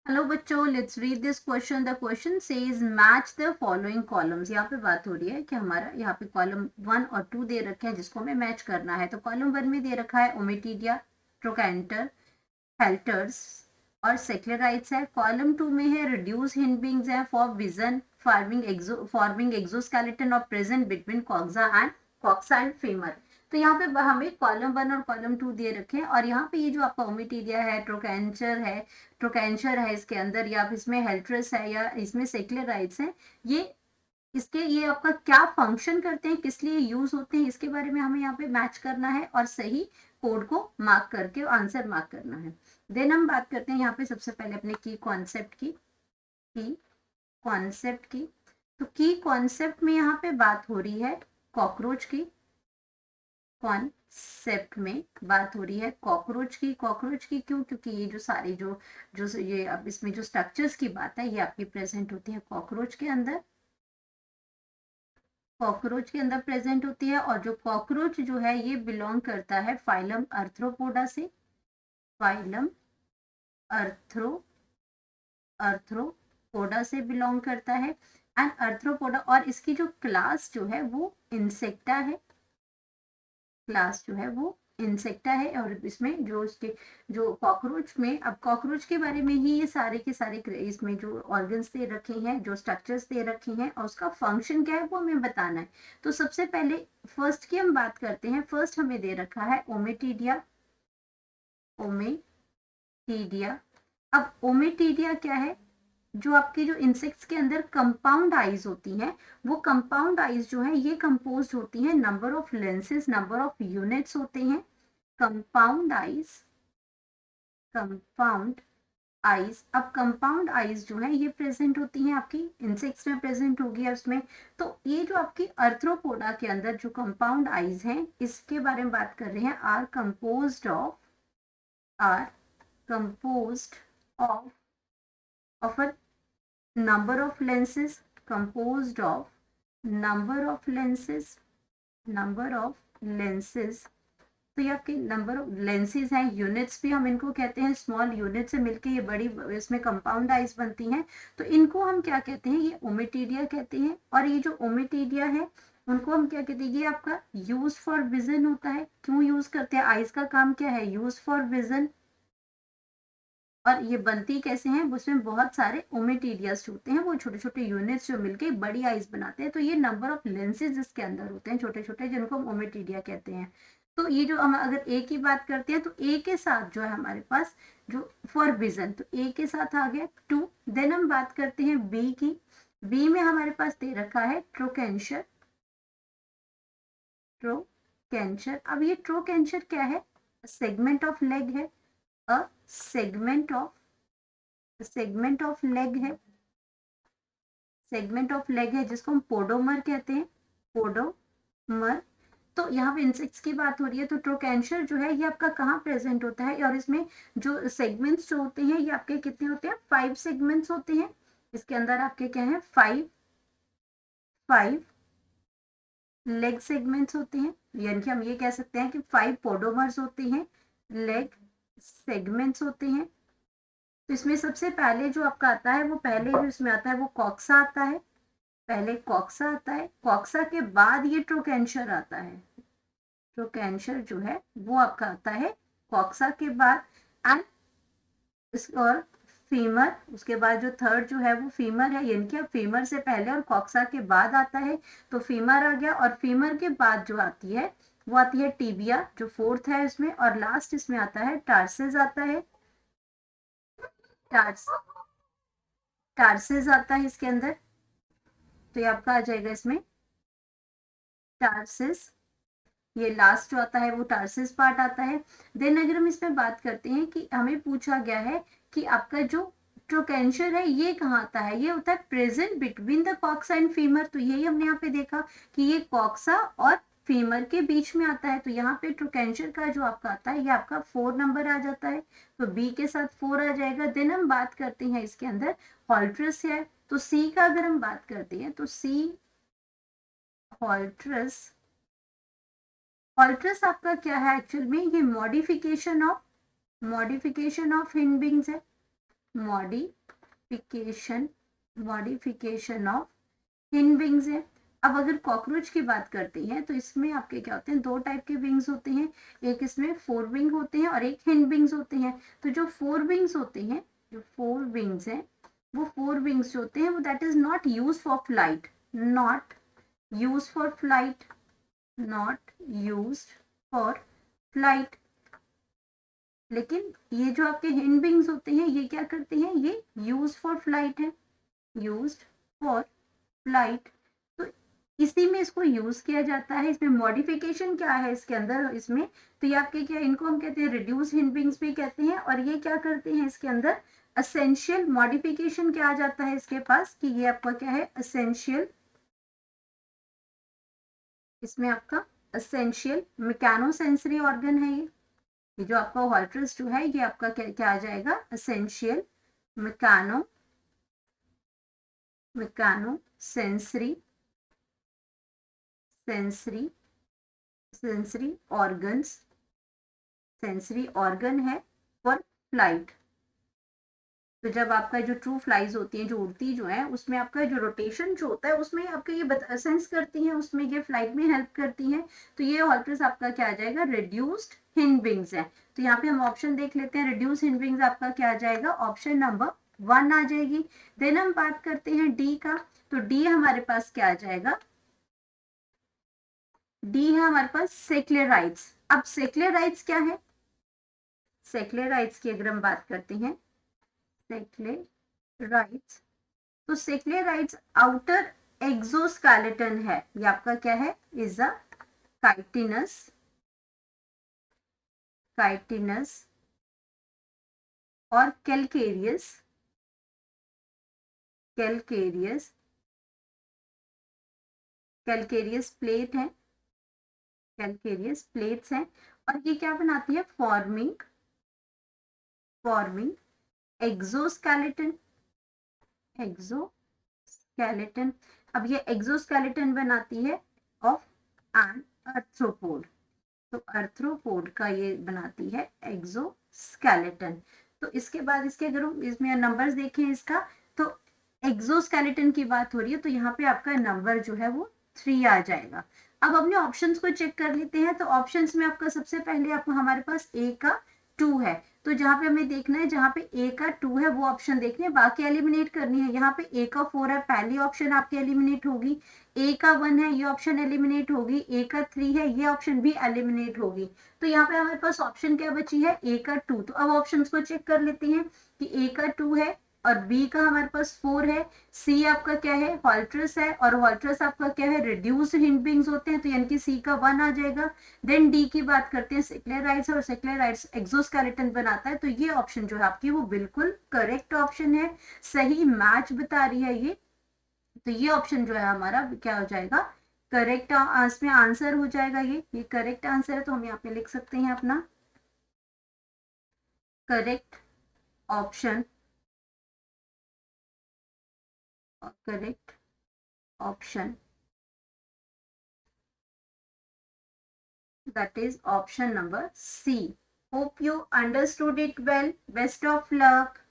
Hello बच्चों, let's read this question. The question says match the following columns. यहाँ पे बात हो रही है कि हमारा यहाँ पे कॉलम 1 और 2 दे रखे हैं जिसको हमें मैच करना है। तो कॉलम 1 में दे रखा है ओमेटीडिया, ट्रोकैंटर, हेल्टर्स और सेक्लेराइट्स है। कॉलम 2 में है रिड्यूस हिंडविंग्स है फॉर विजन फॉर्मिंग एक्सोस्केलेटन और present between coxa and femur. तो यहाँ पे हमें कॉलम 1 और कॉलम 2 दे रखे हैं और यहाँ पे ये जो आपका ओमेटीडिया है, ट्रोकैंचर है इसके अंदर, या इसमें हेल्ट्रस है या इसमें सेक्लेराइट्स है, ये आपका क्या फंक्शन करते हैं, किस लिए यूज होते हैं, इसके बारे में हमें यहाँ पे मैच करना है और सही कोड को मार्क करके आंसर मार्क करना है। देन हम बात करते हैं यहाँ पे सबसे पहले अपने की कॉन्सेप्ट की। तो की कॉन्सेप्ट में यहाँ पे बात हो रही है कॉकरोच की। कॉन्सेप्ट में बात हो रही है कॉकरोच की क्यों? क्योंकि ये जो सारी जो जो ये अब इसमें जो स्ट्रक्चर्स की बात है ये आपकी प्रेजेंट होती है कॉकरोच के अंदर प्रेजेंट होती है। और जो कॉकरोच जो है ये बिलोंग करता है फाइलम अर्थ्रोपोडा से। फाइलम अर्थ्रोपोडा से बिलोंग करता है एंड अर्थ्रोपोडा। और इसकी जो क्लास जो है वो इंसेक्टा है। और इसमें जो उसके जो कॉकरोच में, अब कॉकरोच के बारे में ही ये सारे के सारे इसमें जो ऑर्गन्स दे रखे हैं, जो स्ट्रक्चर्स दे रखे हैं और उसका फंक्शन क्या है वो हमें बताना है। तो सबसे पहले फर्स्ट की हम बात करते हैं। फर्स्ट हमें दे रखा है ओमेटीडिया। अब ओमेटीडिया क्या है? जो आपके जो इंसेक्ट्स के अंदर कंपाउंड आईज होती हैं, वो कंपाउंड आईज जो है ये कंपोज होती हैं number of lenses, number of units होते हैं। कंपाउंड आईज अब कंपाउंड आईज जो है ये प्रेजेंट होती हैं आपकी इंसेक्ट्स में, प्रेजेंट होगी उसमें। तो ये जो आपकी अर्थ्रोपोडा के अंदर जो कंपाउंड आईज हैं इसके बारे में बात कर रहे हैं। Are composed of a number of lenses, composed of number of lenses। तो ये आपके नंबर ऑफ लेंसेज हैं। यूनिट्स भी हम इनको कहते हैं, स्मॉल यूनिट से मिलके ये बड़ी इसमें कंपाउंड आइज बनती हैं। तो इनको हम क्या कहते हैं? ये ओमेटीडिया कहते हैं। और ये जो ओमेटीडिया है उनको हम क्या कहते हैं? ये आपका यूज फॉर विजन होता है। क्यों यूज करते हैं? आइज का काम क्या है? Use for vision. और ये बनती कैसे हैं? उसमें बहुत सारे ओमेटीडियस होते हैं, वो छोटे छोटे यूनिट्स जो मिलके बड़ी आइज बनाते हैं। तो ये नंबर ऑफ लेंसेज इसके अंदर होते हैं छोटे छोटे, जिनको हम ओमेटीडिया कहते हैं। तो ये जो हम अगर ए की बात करते हैं तो ए के साथ जो है हमारे पास जो फॉर विजन, तो ए के साथ आ गया 2। देन हम बात करते हैं बी की। बी में हमारे पास दे रखा है ट्रोकैंचर। अब ये ट्रोकैंचर क्या है? सेगमेंट ऑफ लेग है। अ सेगमेंट ऑफ लेग है जिसको हम पोडोमर कहते हैं। पोडोमर। तो यहाँ पे इंसेक्ट्स की बात हो रही है तो ट्रोकैंचर जो है ये आपका कहाँ प्रेजेंट होता है? और इसमें जो सेगमेंट्स जो होते हैं ये आपके कितने होते हैं? 5 सेगमेंट्स होते हैं। इसके अंदर आपके क्या है? 5 लेग सेगमेंट्स होते हैं। यानी कि हम ये कह सकते हैं कि 5 पोडोमर्स होते हैं, लेग सेगमेंट्स होते हैं। तो इसमें सबसे पहले जो आपका आता है, वो पहले जो इसमें आता है वो कॉक्सा आता है। पहले कॉक्सा आता है, कॉक्सा के बाद ये ट्रोकैंचर आता है। ट्रोकैंचर जो है वो आपका आता है कॉक्सा के बाद। एंड और फीमर, उसके बाद जो थर्ड जो है वो फीमर है। यानी कि फीमर से पहले और कॉक्सा के बाद आता है तो फीमर आ गया। और फीमर के बाद जो आती है वो आती है टीबिया, जो फोर्थ है इसमें। और लास्ट इसमें आता है टार्सेस आता है। टार्सेस आता है इसके अंदर। तो ये आपका आ जाएगा इसमें टार्सिस। ये लास्ट जो आता है वो टार्सिस पार्ट आता है। देन अगर हम इसमें बात करते हैं कि हमें पूछा गया है कि आपका जो ट्रोकैंचर है ये कहाँ आता है? ये होता है present between the coxa and femur. तो यही हमने यहाँ पे देखा कि ये कॉक्सा और फीमर के बीच में आता है। तो यहाँ पे ट्रोकैंचर का जो आपका आता है ये आपका 4 नंबर आ जाता है। तो बी के साथ 4 आ जाएगा। देन हम बात करते हैं इसके अंदर हॉल्ट्रस है। तो सी का अगर हम बात करते हैं तो सी हॉल्ट्रस आपका क्या है? एक्चुअल में ये मॉडिफिकेशन ऑफ हिंडविंग्स है। मॉडिफिकेशन ऑफ हिंड विंग्स है। अब अगर कॉकरोच की बात करते हैं तो इसमें आपके क्या होते हैं, दो टाइप के विंग्स होते हैं, एक इसमें फोर विंग होते हैं और एक हिंड विंग्स होते हैं। तो जो फोर विंग्स होते हैं, जो फोर विंग्स हैं, वो फोर विंग्स जो होते हैं वो that is not use for flight, not use for flight, not used for flight. लेकिन ये जो आपके हिंड विंग्स होते हैं ये क्या करते हैं, ये यूज फॉर फ्लाइट है, यूज्ड फॉर फ्लाइट। तो इसी में इसको यूज किया जाता है। इसमें मॉडिफिकेशन क्या है इसके अंदर, इसमें तो ये आपके क्या, इनको हम कहते हैं रिड्यूस हिंड विंग्स भी कहते हैं। और ये क्या करते हैं इसके अंदर, असेंशियल मॉडिफिकेशन क्या आ जाता है इसके पास, कि ये आपका क्या है, असेंशियल, इसमें आपका असेंशियल मैकेनो सेंसरी ऑर्गन है। ये जो आपका हॉल्ट्रस जो है ये आपका क्या क्या आ जाएगा, essential mechano sensory organs, sensory organ है फॉर फ्लाइट। तो जब आपका जो ट्रू फ्लाइज होती हैं, जो उड़ती जो है, उसमें आपका जो रोटेशन जो होता है उसमें आपका ये सेंस करती हैं, उसमें ये फ्लाइट में हेल्प करती हैं। तो ये हॉल्ट्रस आपका क्या आ जाएगा, रिड्यूस्ड हिंड विंग्स है। तो यहाँ पे हम ऑप्शन देख लेते हैं, रिड्यूस हिंड विंग्स आपका क्या आ जाएगा, ऑप्शन नंबर 1 आ जाएगी। देन हम बात करते हैं डी का, तो डी हमारे पास क्या आ जाएगा, डी है हमारे पास सेक्लेराइड्स। अब सेक्लेराइड्स क्या है, सेक्लेराइड्स की अगर हम बात करते हैं, सेक्लेराइड्स, तो सेक्लेराइड्स आउटर एक्सोस्केलेटन है, ये आपका क्या है, इज अ काइटिनस और कैलकेरियस प्लेट है, कैलकेरियस प्लेट्स हैं। और ये क्या बनाती है, फॉर्मिंग एक्सोस्केलेटन। अब ये एक्सोस्केलेटन बनाती है ऑफ एन आर्थ्रोपोड, तो आर्थ्रोपोड का ये बनाती है एक्सोस्केलेटन। तो इसके बाद इसके अगर हम इसमें नंबर्स देखें इसका, तो एक्सोस्केलेटन की बात हो रही है तो यहाँ पे आपका नंबर जो है वो 3 आ जाएगा। अब अपने ऑप्शंस को चेक कर लेते हैं। तो ऑप्शंस में आपका सबसे पहले आपको हमारे पास ए का 2 है, तो जहाँ पे हमें देखना है, जहाँ पे ए का 2 है वो ऑप्शन देखने हैं, बाकी एलिमिनेट करनी है। यहाँ पे ए का 4 है, पहली ऑप्शन आपकी एलिमिनेट होगी। ए का 1 है, ये ऑप्शन एलिमिनेट होगी। ए का 3 है, ये ऑप्शन भी एलिमिनेट होगी। तो यहाँ पे हमारे पास ऑप्शन क्या बची है, ए का 2। तो अब ऑप्शन को चेक कर लेते हैं कि ए का 2 है और बी का हमारे पास 4 है, सी आपका क्या है, हॉल्ट्रस है, और हॉल्ट्रस आपका क्या है, रिड्यूस्ड हिंड विंग्स होते हैं, तो यानी कि सी का 1 आ जाएगा। देन डी की बात करते हैं, सेक्लेराइड्स, और सेक्लेराइड्स एक्सोस्केलेटन बनाता है, तो ये ऑप्शन जो है आपकी वो बिल्कुल करेक्ट ऑप्शन है, सही मैच बता रही है ये। तो ये ऑप्शन जो है हमारा क्या हो जाएगा, करेक्ट, इसमें आंसर हो जाएगा, ये करेक्ट आंसर है। तो हम यहाँ पे लिख सकते हैं अपना correct option that is option number C. Hope you understood it well. Best of luck.